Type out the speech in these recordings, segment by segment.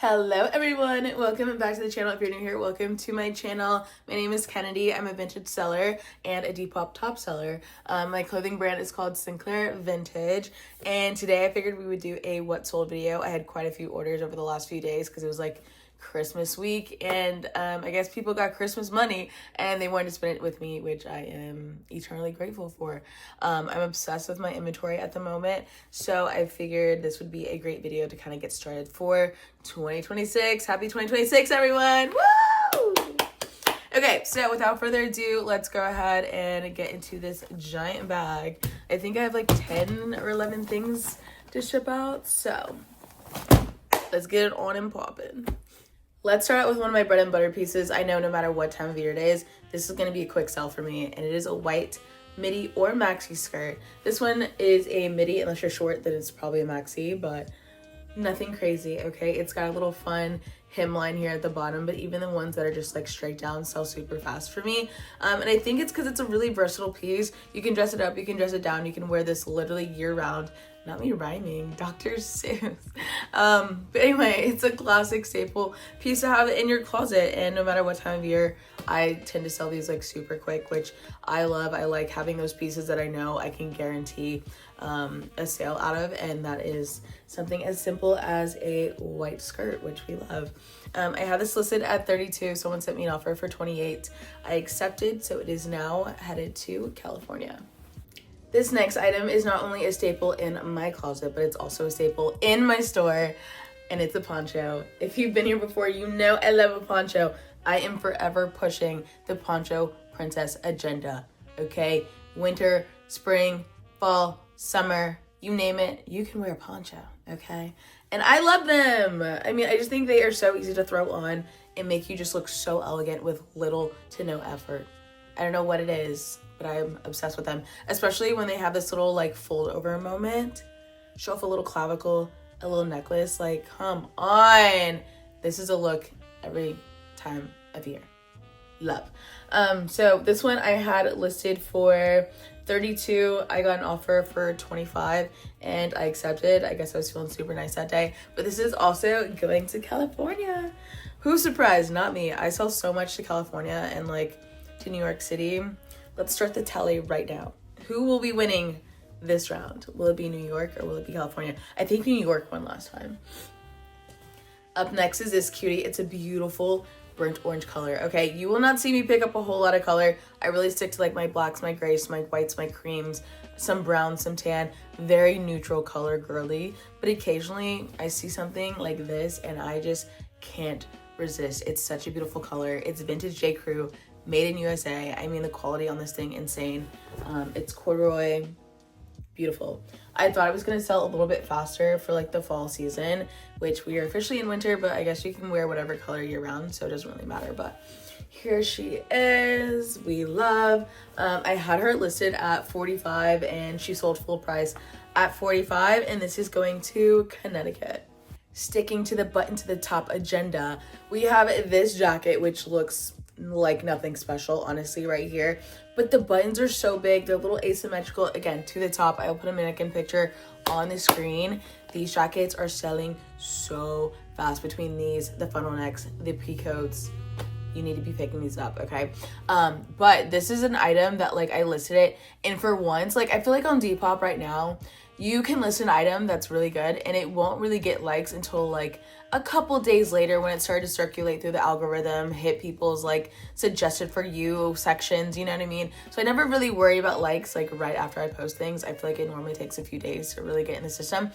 Hello everyone, welcome back to the channel. If you're new here, welcome to my channel. My name is Kennedy. I'm a vintage seller and a Depop top seller. My clothing brand is called Sinclair Vintage, and today I figured we would do a what sold video. I had quite a few orders over the last few days because it was like Christmas week, and I guess people got Christmas money and they wanted to spend it with me, which I am eternally grateful for. I'm obsessed with my inventory at the moment, so I figured this would be a great video to kind of get started for 2026. Happy 2026, everyone! Woo! Okay, so without further ado, let's go ahead and get into this giant bag. I think I have like 10 or 11 things to ship out, so let's get it on and poppin'. Let's start out with one of my bread and butter pieces. I know no matter what time of year it is, this is going to be a quick sell for me, and it is a white midi or maxi skirt. This one is a midi. Unless you're short, then it's probably a maxi, but nothing crazy, okay? It's got a little fun hemline here at the bottom, but even the ones that are just like straight down sell super fast for me. And I think it's because it's a really versatile piece. You can dress it up, you can dress it down, you can wear this literally year round. Not me rhyming, Dr. Seuss. But anyway, it's a classic staple piece to have in your closet, and no matter what time of year, I tend to sell these like super quick, which I love. I like having those pieces that I know I can guarantee a sale out of, and that is something as simple as a white skirt, which we love. I have this listed at $32. Someone sent me an offer for $28. I accepted, so it is now headed to California. This next item is not only a staple in my closet, but it's also a staple in my store, and it's a poncho. If you've been here before, you know I love a poncho. I am forever pushing the poncho princess agenda, okay? Winter, spring, fall, summer, you name it, you can wear a poncho, okay? And I love them. I mean, I just think they are so easy to throw on and make you just look so elegant with little to no effort. I don't know what it is, but I'm obsessed with them, especially when they have this little like fold over moment. Show off a little clavicle, a little necklace, like come on. This is a look every time of year. Love. So this one I had listed for $32. I got an offer for $25 and I accepted. I guess I was feeling super nice that day, but this is also going to California. Who's surprised? Not me. I sell so much to California and like to New York City. Let's start the tally right now. Who will be winning this round? Will it be New York or will it be California? I think New York won last time. Up next is this cutie. It's a beautiful burnt orange color. Okay, you will not see me pick up a whole lot of color. I really stick to like my blacks, my grays, my whites, my creams, some brown, some tan, very neutral color girly. But occasionally I see something like this and I just can't resist. It's such a beautiful color. It's vintage J. Crew. Made in USA. I mean, the quality on this thing, insane. It's corduroy, beautiful. I thought it was gonna sell a little bit faster for like the fall season, which we are officially in winter, but I guess you can wear whatever color year round, so it doesn't really matter. But here she is, we love. I had her listed at $45 and she sold full price at $45, and this is going to Connecticut. Sticking to the button to the top agenda, we have this jacket, which looks like nothing special, honestly, right here, but the buttons are so big, they're a little asymmetrical. Again, to the top, I will put a mannequin picture on the screen. These jackets are selling so fast. Between these, the funnel necks, the peacoats, you need to be picking these up, okay? But this is an item that like I listed it, and for once, like I feel like on Depop right now, you can list an item that's really good and it won't really get likes until like a couple days later when it started to circulate through the algorithm, hit people's like suggested for you sections, you know what I mean? So I never really worry about likes like right after I post things. I feel like it normally takes a few days to really get in the system.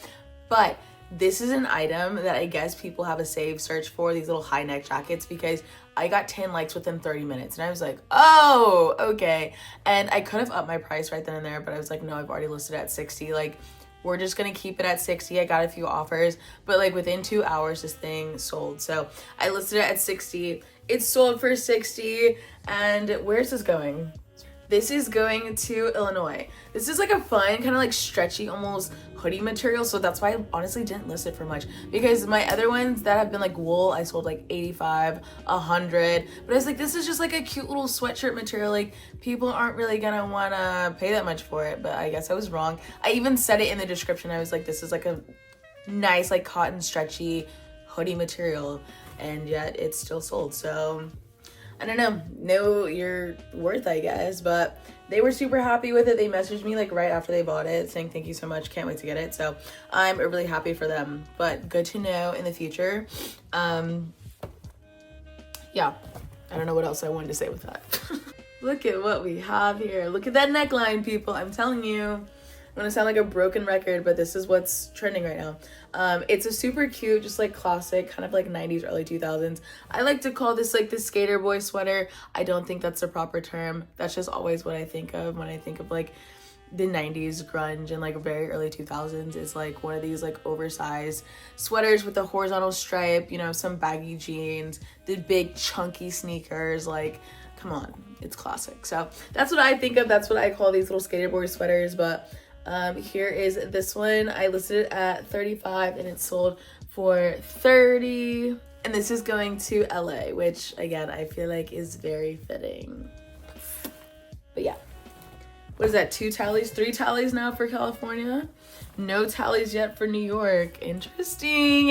But this is an item that I guess people have a save search for, these little high neck jackets, because I got 10 likes within 30 minutes and I was like, oh, okay. And I could have upped my price right then and there, but I was like, no, I've already listed it at 60. Like, we're just gonna keep it at 60. I got a few offers, but like within 2 hours, this thing sold. So I listed it at 60. It's sold for 60. And where's this going? This is going to Illinois. This is like a fun, kind of like stretchy, almost hoodie material. So that's why I honestly didn't list it for much, because my other ones that have been like wool, I sold like 85, 100. But I was like, this is just like a cute little sweatshirt material. Like people aren't really gonna wanna pay that much for it, but I guess I was wrong. I even said it in the description. I was like, this is like a nice, like cotton stretchy hoodie material, and yet it's still sold. So I don't know your worth, I guess, but they were super happy with it. They messaged me like right after they bought it saying thank you so much, can't wait to get it. So I'm really happy for them, but good to know in the future. Yeah, I don't know what else I wanted to say with that. Look at what we have here. Look at that neckline, people. I'm telling you, I'm gonna sound like a broken record, but this is what's trending right now. It's a super cute, just like classic, kind of like 90s, early 2000s. I like to call this like the skater boy sweater. I don't think that's the proper term. That's just always what I think of when I think of like the 90s grunge and like very early 2000s. Is like one of these like oversized sweaters with a horizontal stripe, you know, some baggy jeans, the big chunky sneakers. Like, come on, it's classic. So that's what I think of. That's what I call these little skater boy sweaters. But here is this one. I listed it at $35 and it sold for $30. And this is going to LA, which again, I feel like is very fitting. But yeah. What is that, 2 tallies, 3 tallies now for California? No tallies yet for New York. Interesting.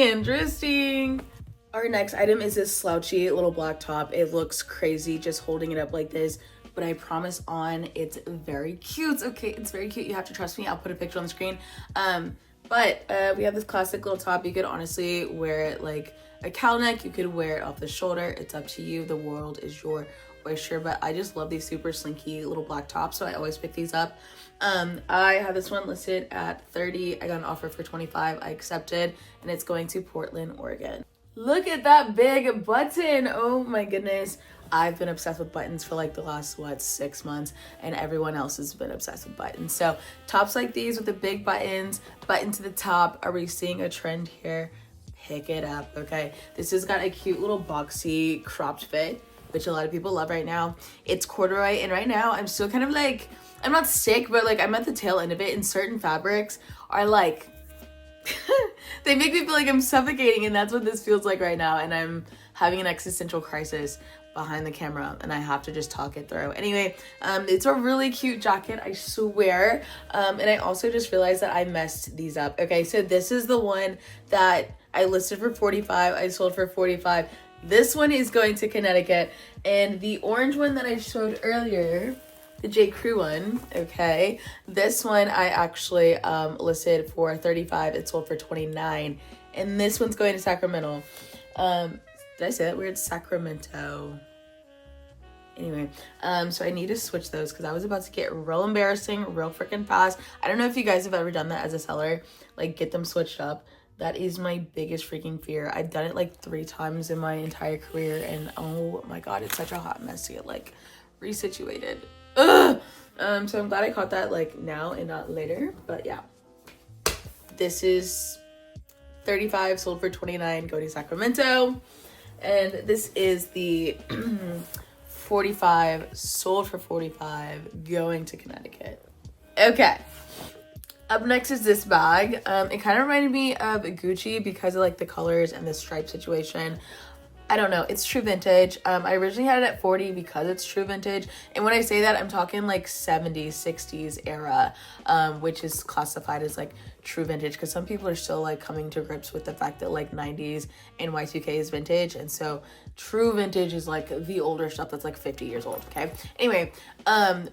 Our next item is this slouchy little black top. It looks crazy just holding it up like this, but I promise on it's very cute. Okay, it's very cute. You have to trust me. I'll put a picture on the screen. But we have this classic little top. You could honestly wear it like a cowl neck. You could wear it off the shoulder. It's up to you. The world is your oyster, but I just love these super slinky little black tops, so I always pick these up. I have this one listed at $30. I got an offer for $25. I accepted, and it's going to Portland, Oregon. Look at that big button. Oh my goodness. I've been obsessed with buttons for like the last 6 months, and everyone else has been obsessed with buttons. So tops like these with the big buttons, button to the top. Are we seeing a trend here? Pick it up, okay? This has got a cute little boxy cropped fit, which a lot of people love right now. It's corduroy, and right now I'm still kind of like, I'm not sick, but like I'm at the tail end of it, and certain fabrics are like, they make me feel like I'm suffocating, and that's what this feels like right now, and I'm having an existential crisis behind the camera, and I have to just talk it through. Anyway, it's a really cute jacket, I swear, and I also just realized that I messed these up. Okay, so this is the one that I listed for $45, I sold for $45. This one is going to Connecticut, and the orange one that I showed earlier, the J. Crew one, okay, this one I actually listed for $35. It sold for $29, and this one's going to Sacramento. Did I say that weird? Sacramento. Anyway, so I need to switch those because I was about to get real embarrassing real freaking fast. I don't know if you guys have ever done that as a seller, like get them switched up. That is my biggest freaking fear. I've done it like 3 times in my entire career, and oh my god, it's such a hot mess to get like resituated. Ugh! So I'm glad I caught that like now and not later. But yeah, this is $35, sold for $29, go to Sacramento. And this is the $45, sold for $45, going to Connecticut. Okay. Up next is this bag. It kind of reminded me of Gucci because of like the colors and the stripe situation. I don't know, it's true vintage. I originally had it at $40 because it's true vintage. And when I say that, I'm talking like 70s, 60s era, which is classified as like true vintage because some people are still like coming to grips with the fact that like 90s and Y2K is vintage. And so true vintage is like the older stuff that's like 50 years old, okay? Anyway,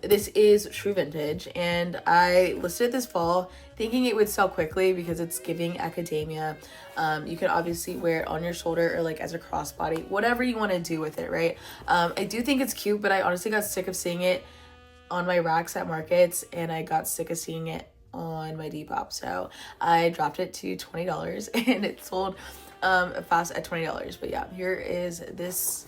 this is true vintage, and I listed it this fall thinking it would sell quickly because it's giving academia. You can obviously wear it on your shoulder or like as a crossbody, whatever you want to do with it, right? I do think it's cute, but I honestly got sick of seeing it on my racks at markets, and I got sick of seeing it on my Depop. So I dropped it to $20 and it sold fast at $20. But yeah, here is this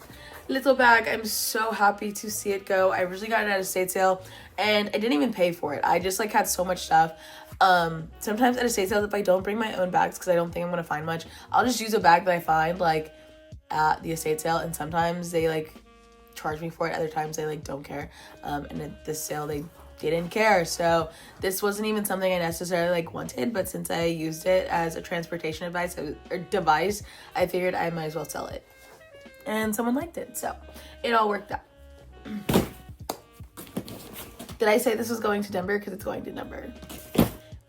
little bag. I'm so happy to see it go. I originally got it at a estate sale and I didn't even pay for it. I just like had so much stuff. Sometimes at estate sales, if I don't bring my own bags because I don't think I'm gonna find much, I'll just use a bag that I find like at the estate sale, and sometimes they like charge me for it, other times they like don't care. And at this sale they didn't care, so this wasn't even something I necessarily like wanted, but since I used it as a transportation device, I figured I might as well sell it, and someone liked it, so it all worked out. Did I say this was going to Denver? Because it's going to Denver.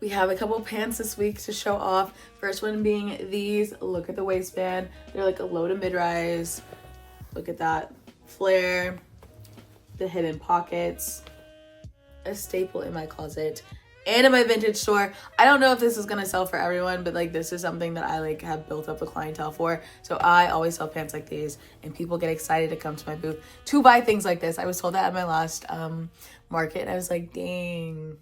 We have a couple pants this week to show off. First one being these. Look at the waistband. They're like a low to mid-rise. Look at that flare, the hidden pockets, a staple in my closet and in my vintage store. I don't know if this is gonna sell for everyone, but like this is something that I like have built up a clientele for. So I always sell pants like these and people get excited to come to my booth to buy things like this. I was told that at my last market and I was like, dang.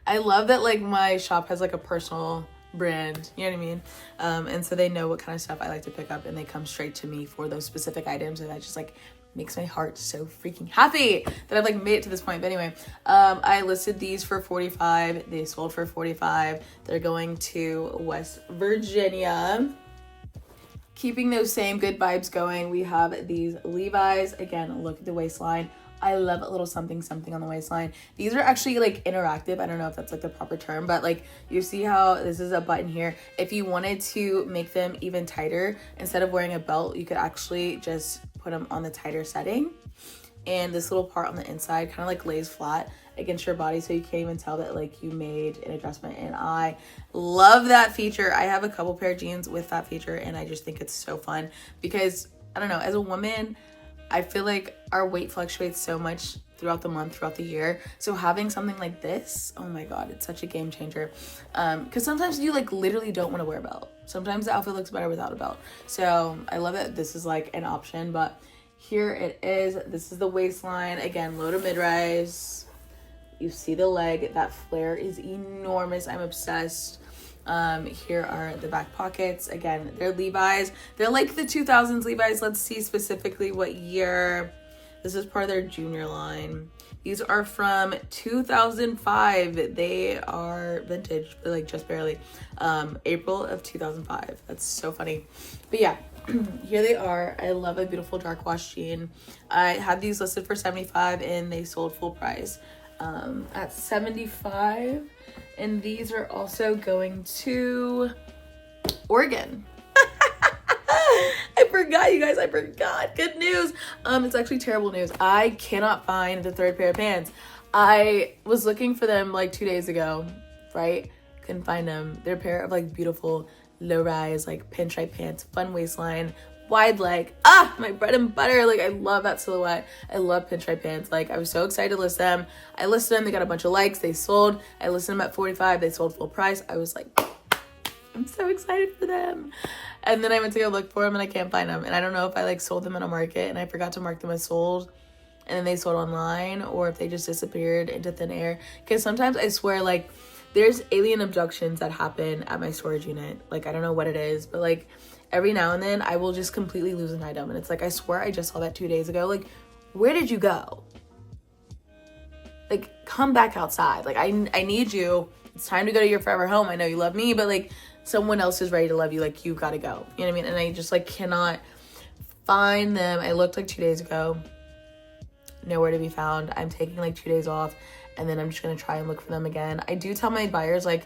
I love that like my shop has like a personal brand, you know what I mean? And so they know what kind of stuff I like to pick up and they come straight to me for those specific items, and that just like makes my heart so freaking happy that I've like made it to this point. But anyway, I listed these for $45. They sold for $45. They're going to West Virginia. Keeping those same good vibes going, we have these Levi's. Again, look at the waistline. I love a little something something on the waistline. These are actually like interactive. I don't know if that's like the proper term, but like you see how this is a button here. If you wanted to make them even tighter, instead of wearing a belt, you could actually just put them on the tighter setting. And this little part on the inside kind of like lays flat against your body, so you can't even tell that like you made an adjustment. And I love that feature. I have a couple pair of jeans with that feature and I just think it's so fun because I don't know, as a woman, I feel like our weight fluctuates so much throughout the month, throughout the year. So having something like this, oh my God, it's such a game changer. Because sometimes you like literally don't want to wear a belt. Sometimes the outfit looks better without a belt. So I love that this is like an option, but here it is. This is the waistline. Again, low to mid-rise. You see the leg. That flare is enormous. I'm obsessed. Here are the back pockets. Again, they're Levi's. They're like the 2000s Levi's. Let's see specifically what year. This is part of their junior line. These are from 2005. They are vintage, but like just barely. April of 2005. That's so funny. But yeah, here they are. I love a beautiful dark wash jean. I had these listed for $75 and they sold full price at $75. And these are also going to Oregon. I forgot, you guys. I forgot. Good news. It's actually terrible news. I cannot find the third pair of pants. I was looking for them like 2 days ago, right? Couldn't find them. They're a pair of like beautiful low-rise like pinstripe pants, fun waistline, wide leg. My bread and butter. Like I love that silhouette. I love pinstripe pants. Like I was so excited to list them. I listed them. They got a bunch of likes. They sold. I listed them at $45. They sold full price. I was like, I'm so excited for them. And then I went to go look for them and I can't find them. And I don't know if I like sold them in a market and I forgot to mark them as sold and then they sold online, or if they just disappeared into thin air. Because sometimes I swear like there's alien abductions that happen at my storage unit. Like I don't know what it is, but like every now and then I will just completely lose an item. And it's like, I swear I just saw that 2 days ago. Like, where did you go? Like, come back outside. Like, I need you. It's time to go to your forever home. I know you love me, but like someone else is ready to love you. Like, you gotta go. You know what I mean? And I just like cannot find them. I looked like 2 days ago. Nowhere to be found. I'm taking like 2 days off and then I'm just gonna try and look for them again. I do tell my buyers like,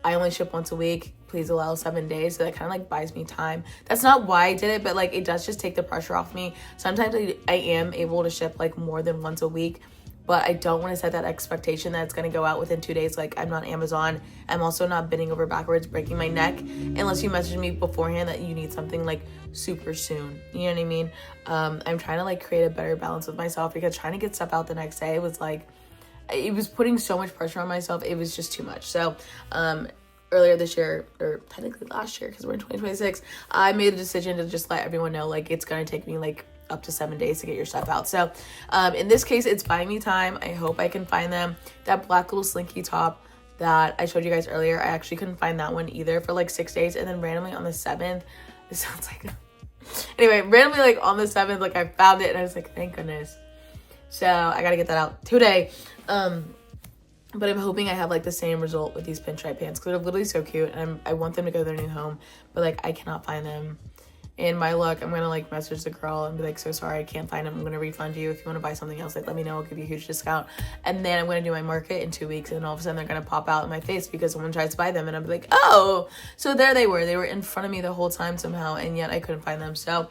I only ship once a week. Please allow 7 days. So that kind of like buys me time. That's not why I did it, but like it does just take the pressure off me. Sometimes I am able to ship like more than once a week, but I don't want to set that expectation that it's going to go out within 2 days. Like I'm not Amazon. I'm also not bending over backwards, breaking my neck, unless you message me beforehand that you need something like super soon. You know what I mean? I'm trying to like create a better balance with myself because trying to get stuff out the next day was like, it was putting so much pressure on myself. It was just too much. So, earlier this year, or technically last year, because we're in 2026, I made a decision to just let everyone know, like, it's going to take me, like, up to 7 days to get your stuff out. So, in this case, it's buying me time. I hope I can find them. That black little slinky top that I showed you guys earlier, I actually couldn't find that one either for, like, 6 days. And then randomly on the 7th, it sounds like... Anyway, randomly, like, on the 7th, like, I found it, and I was like, thank goodness. So, I gotta get that out today. But I'm hoping I have like the same result with these pinstripe pants because they're literally so cute and I want them to go to their new home, but like I cannot find them in my luck, I'm gonna like message the girl and be like, so sorry, I can't find them. I'm gonna refund you. If you want to buy something else, like let me know, I'll give you a huge discount. And then I'm gonna do my market in 2 weeks, and all of a sudden they're gonna pop out in my face because someone tries to buy them, and I'm like, oh, so there they were in front of me the whole time somehow, and yet I couldn't find them. So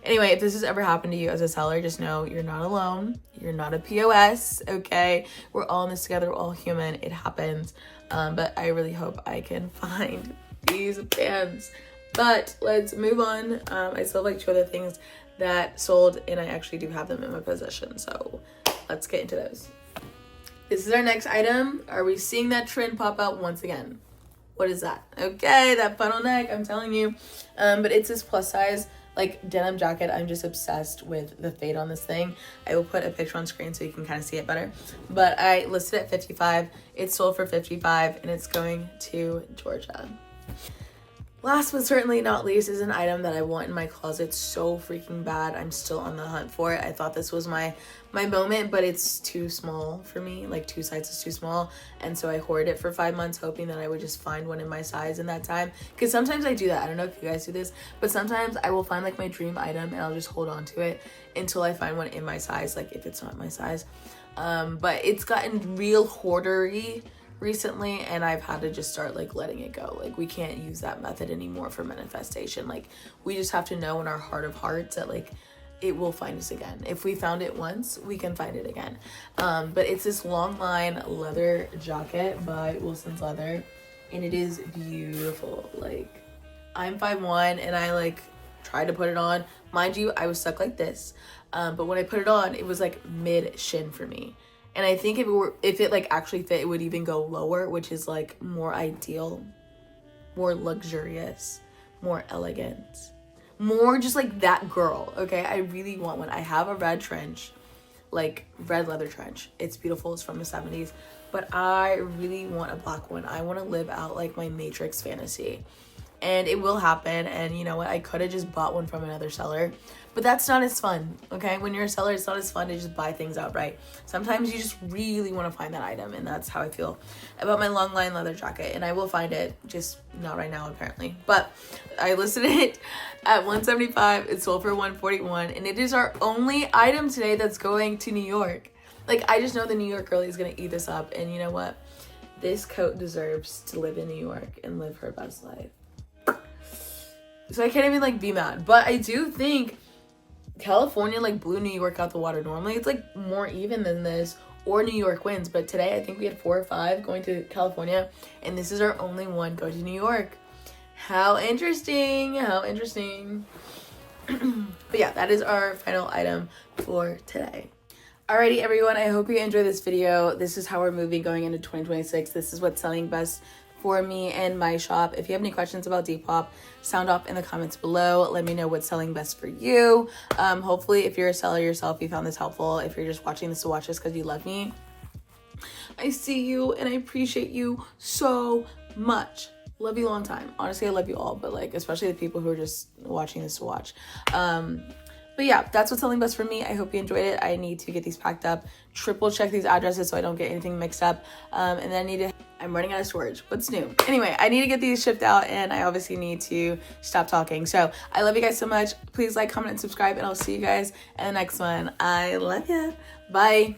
anyway, if this has ever happened to you as a seller, just know you're not alone. You're not a POS, okay? We're all in this together. We're all human. It happens. But I really hope I can find these pants. But let's move on. I still have like 2 other things that sold, and I actually do have them in my possession. So let's get into those. This is our next item. Are we seeing that trend pop out once again? What is that? Okay, that funnel neck, I'm telling you. But it's this plus size like denim jacket. I'm just obsessed with the fade on this thing. I will put a picture on screen so you can kind of see it better. But I listed at $55. It's sold for $55, and it's going to Georgia. Last but certainly not least is an item that I want in my closet so freaking bad. I'm still on the hunt for it. I thought this was my moment, but it's too small for me. Like 2 sizes is too small. And so I hoarded it for 5 months, hoping that I would just find one in my size in that time. Because sometimes I do that. I don't know if you guys do this, but sometimes I will find like my dream item and I'll just hold on to it until I find one in my size, like if it's not my size. But it's gotten real hoardery recently, and I've had to just start like letting it go. Like we can't use that method anymore for manifestation. Like we just have to know in our heart of hearts that like it will find us again. If we found it once, we can find it again. But it's this long line leather jacket by Wilson's Leather, and it is beautiful. Like I'm 5'1", and I like tried to put it on. Mind you, I was stuck like this. But when I put it on, it was like mid shin for me. And I think if it like actually fit, it would even go lower, which is like more ideal, more luxurious, more elegant, more just like that girl. Okay, I really want one. I have a red trench, like red leather trench. It's beautiful. It's from the 70s, but I really want a black one. I want to live out like my Matrix fantasy, and it will happen. And you know what? I could have just bought one from another seller, but that's not as fun, okay? When you're a seller, it's not as fun to just buy things outright. Sometimes you just really want to find that item, and that's how I feel about my long line leather jacket. And I will find it, just not right now apparently. But I listed it at $175. It sold for $141, and it is our only item today that's going to New York. Like I just know the New York girlie is gonna eat this up, and you know what? This coat deserves to live in New York and live her best life. So I can't even like be mad, but I do think California like blew New York out the water. Normally it's like more even than this, or New York wins, but today I think we had 4 or 5 going to California, and this is our only one going to New York. How interesting, how interesting. But yeah, that is our final item for today. Alrighty everyone, I hope you enjoyed this video. This is how we're moving going into 2026. This is what's selling best for me and my shop. If you have any questions about Depop, sound off in the comments below. Let me know what's selling best for you. Hopefully if you're a seller yourself, you found this helpful. If you're just watching this to watch this because you love me, I see you and I appreciate you so much. Love you a long time. Honestly, I love you all, but like especially the people who are just watching this to watch. But yeah, that's what's selling best for me. I hope you enjoyed it. I need to get these packed up, triple check these addresses so I don't get anything mixed up. And then I'm running out of storage. What's new? Anyway, I need to get these shipped out, and I obviously need to stop talking. So I love you guys so much. Please like, comment, and subscribe, and I'll see you guys in the next one. I love you. Bye.